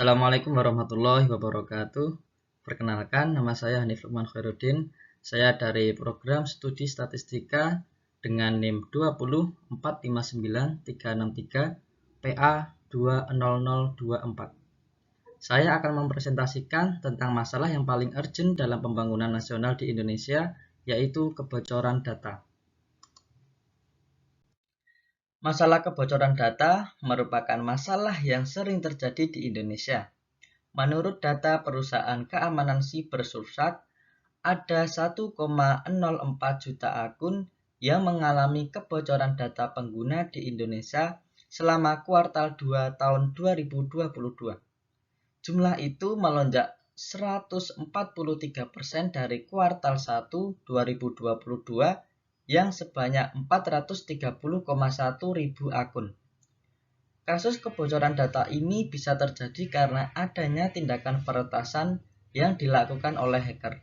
Assalamualaikum warahmatullahi wabarakatuh. Perkenalkan, nama saya Hanif Lukman Khairuddin. Saya dari program studi statistika dengan NIM 20459 363 PA 20024. Saya akan mempresentasikan tentang masalah yang paling urgent dalam pembangunan nasional di Indonesia, yaitu kebocoran data. Masalah kebocoran data merupakan masalah yang sering terjadi di Indonesia. Menurut data perusahaan keamanan siber Sursak, ada 1,04 juta akun yang mengalami kebocoran data pengguna di Indonesia selama kuartal 2 tahun 2022. Jumlah itu melonjak 143% dari kuartal 1 2022 yang sebanyak 430,1 ribu akun. Kasus kebocoran data ini bisa terjadi karena adanya tindakan peretasan yang dilakukan oleh hacker.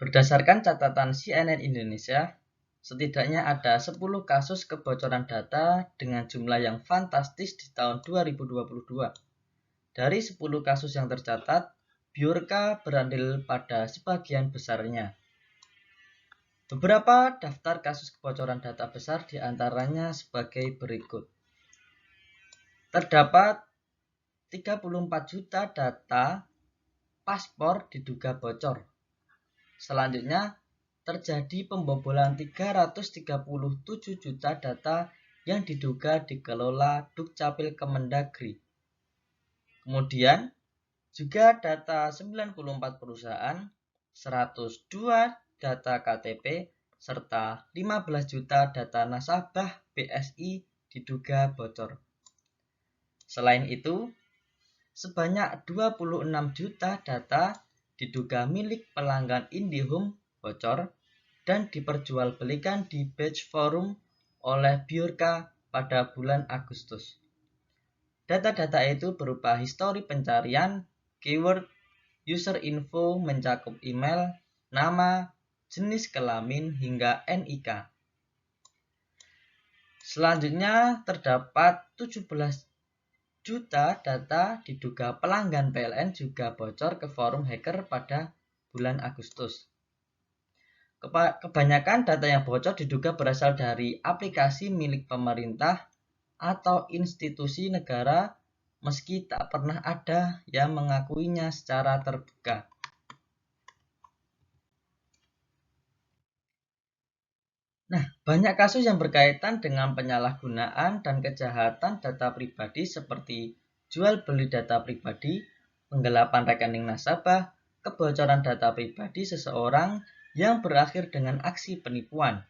Berdasarkan catatan CNN Indonesia, setidaknya ada 10 kasus kebocoran data dengan jumlah yang fantastis di tahun 2022. Dari 10 kasus yang tercatat, Bjorka berandil pada sebagian besarnya. Beberapa daftar kasus kebocoran data besar diantaranya sebagai berikut. Terdapat 34 juta data paspor diduga bocor. Selanjutnya, terjadi pembobolan 337 juta data yang diduga dikelola Dukcapil Kemendagri. Kemudian, juga data 94 perusahaan, 102 data KTP, serta 15 juta data nasabah BSI diduga bocor. Selain itu, sebanyak 26 juta data diduga milik pelanggan IndiHome bocor dan diperjualbelikan di Batch Forum oleh Bjorka pada bulan Agustus. Data-data itu berupa histori pencarian, keyword, user info mencakup email, nama, jenis kelamin, hingga NIK. Selanjutnya terdapat 17 juta data diduga pelanggan PLN juga bocor ke forum hacker pada bulan Agustus. Kebanyakan data yang bocor diduga berasal dari aplikasi milik pemerintah atau institusi negara, meski tak pernah ada yang mengakuinya secara terbuka. Nah, banyak kasus yang berkaitan dengan penyalahgunaan dan kejahatan data pribadi seperti jual beli data pribadi, penggelapan rekening nasabah, kebocoran data pribadi seseorang yang berakhir dengan aksi penipuan.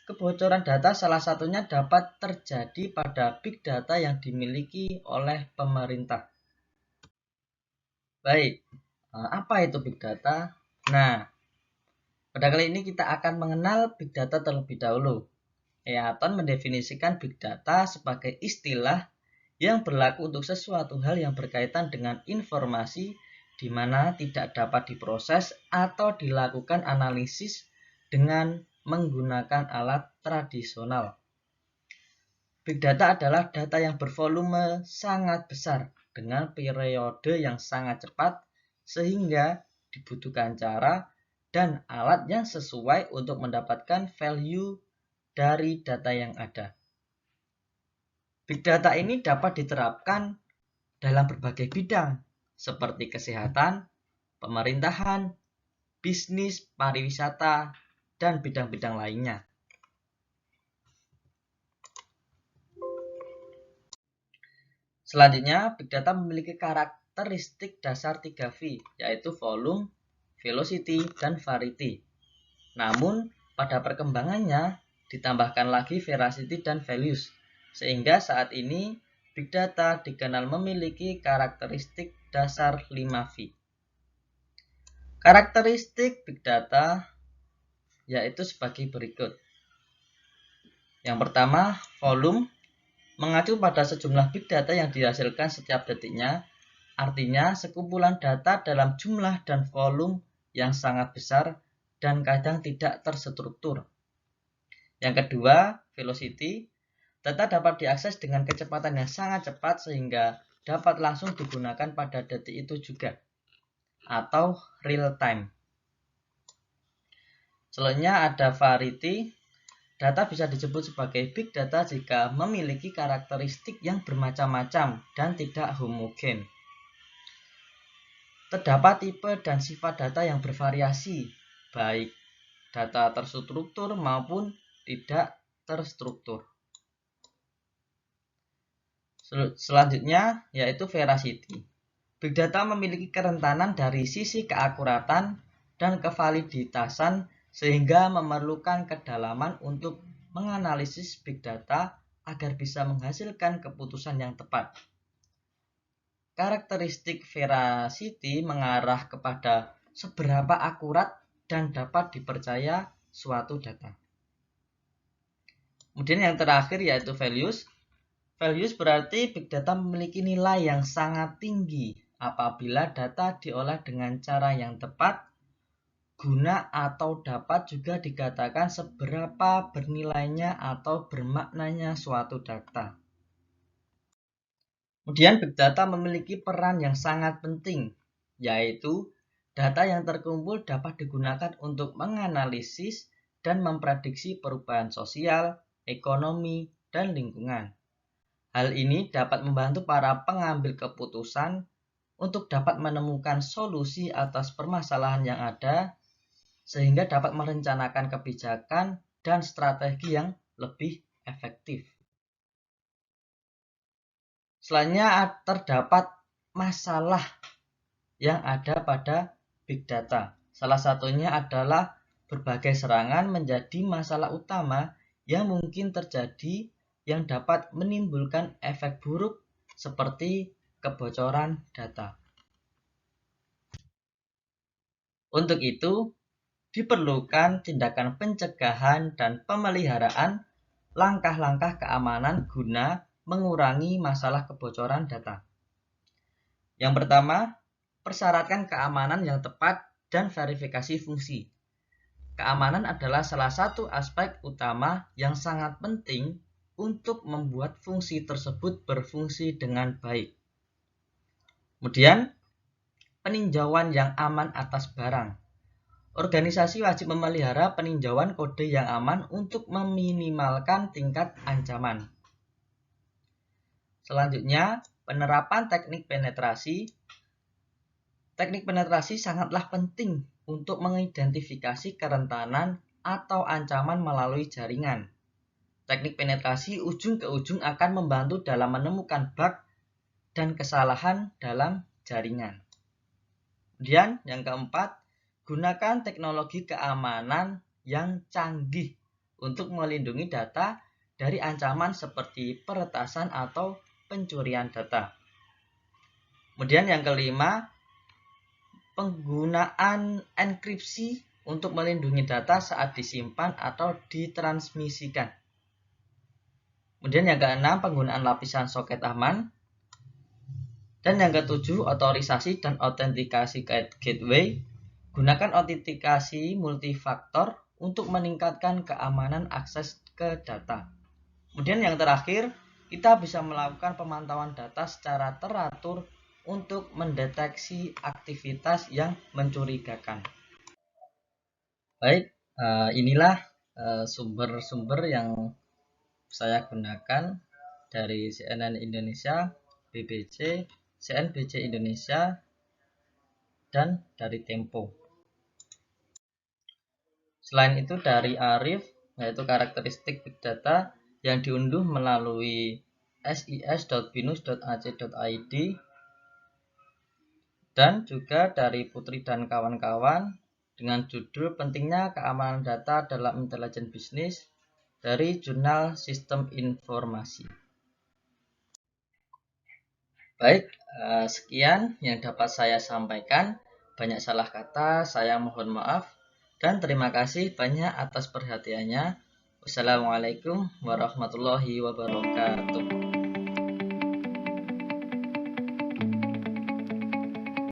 Kebocoran data salah satunya dapat terjadi pada big data yang dimiliki oleh pemerintah. Baik, apa itu big data? Nah, pada kali ini kita akan mengenal big data terlebih dahulu. Eaton mendefinisikan big data sebagai istilah yang berlaku untuk sesuatu hal yang berkaitan dengan informasi di mana tidak dapat diproses atau dilakukan analisis dengan menggunakan alat tradisional. Big data adalah data yang bervolume sangat besar dengan periode yang sangat cepat sehingga dibutuhkan cara dan alat yang sesuai untuk mendapatkan value dari data yang ada. Big data ini dapat diterapkan dalam berbagai bidang seperti kesehatan, pemerintahan, bisnis, pariwisata, dan bidang-bidang lainnya. Selanjutnya, big data memiliki karakteristik dasar 3V, yaitu volume, velocity, dan variety. Namun, pada perkembangannya ditambahkan lagi veracity dan values, sehingga saat ini big data dikenal memiliki karakteristik dasar 5V. Karakteristik big data yaitu sebagai berikut. Yang pertama, volume mengacu pada sejumlah big data yang dihasilkan setiap detiknya, artinya sekumpulan data dalam jumlah dan volume yang sangat besar dan kadang tidak terstruktur. Yang kedua, velocity. Data dapat diakses dengan kecepatan yang sangat cepat sehingga dapat langsung digunakan pada detik itu juga, atau real time. Selanjutnya ada variety. Data bisa disebut sebagai big data jika memiliki karakteristik yang bermacam-macam dan tidak homogen. Terdapat tipe dan sifat data yang bervariasi, baik data terstruktur maupun tidak terstruktur. Selanjutnya yaitu veracity. Big data memiliki kerentanan dari sisi keakuratan dan kevaliditasan sehingga memerlukan kedalaman untuk menganalisis big data agar bisa menghasilkan keputusan yang tepat. Karakteristik veracity mengarah kepada seberapa akurat dan dapat dipercaya suatu data. Kemudian yang terakhir yaitu values. Values berarti big data memiliki nilai yang sangat tinggi apabila data diolah dengan cara yang tepat, guna atau dapat juga dikatakan seberapa bernilainya atau bermaknanya suatu data. Kemudian big data memiliki peran yang sangat penting, yaitu data yang terkumpul dapat digunakan untuk menganalisis dan memprediksi perubahan sosial, ekonomi, dan lingkungan. Hal ini dapat membantu para pengambil keputusan untuk dapat menemukan solusi atas permasalahan yang ada, sehingga dapat merencanakan kebijakan dan strategi yang lebih efektif. Selanjutnya terdapat masalah yang ada pada big data. Salah satunya adalah berbagai serangan menjadi masalah utama yang mungkin terjadi yang dapat menimbulkan efek buruk seperti kebocoran data. Untuk itu, diperlukan tindakan pencegahan dan pemeliharaan langkah-langkah keamanan guna mengurangi masalah kebocoran data. Yang pertama, persyaratkan keamanan yang tepat dan verifikasi fungsi. Keamanan adalah salah satu aspek utama yang sangat penting untuk membuat fungsi tersebut berfungsi dengan baik. Kemudian, peninjauan yang aman atas barang. Organisasi wajib memelihara peninjauan kode yang aman untuk meminimalkan tingkat ancaman. Selanjutnya, penerapan teknik penetrasi. Teknik penetrasi sangatlah penting untuk mengidentifikasi kerentanan atau ancaman melalui jaringan. Teknik penetrasi ujung ke ujung akan membantu dalam menemukan bug dan kesalahan dalam jaringan. Kemudian yang keempat, gunakan teknologi keamanan yang canggih untuk melindungi data dari ancaman seperti peretasan atau pencurian data. Kemudian yang kelima, penggunaan enkripsi untuk melindungi data saat disimpan atau ditransmisikan. Kemudian yang keenam, penggunaan lapisan soket aman. Dan yang ketujuh, otorisasi dan autentikasi gateway. Gunakan autentikasi multifaktor untuk meningkatkan keamanan akses ke data. Kemudian yang terakhir, kita bisa melakukan pemantauan data secara teratur untuk mendeteksi aktivitas yang mencurigakan. Baik, inilah sumber-sumber yang saya gunakan dari CNN Indonesia, BBC, CNBC Indonesia, dan dari Tempo. Selain itu dari Arif, yaitu karakteristik big data yang diunduh melalui sis.binus.ac.id, dan juga dari Putri dan kawan-kawan dengan judul pentingnya keamanan data dalam intelijen bisnis dari jurnal Sistem Informasi. Baik, sekian yang dapat saya sampaikan. Banyak salah kata, saya mohon maaf, dan terima kasih banyak atas perhatiannya. Wassalamualaikum warahmatullahi wabarakatuh.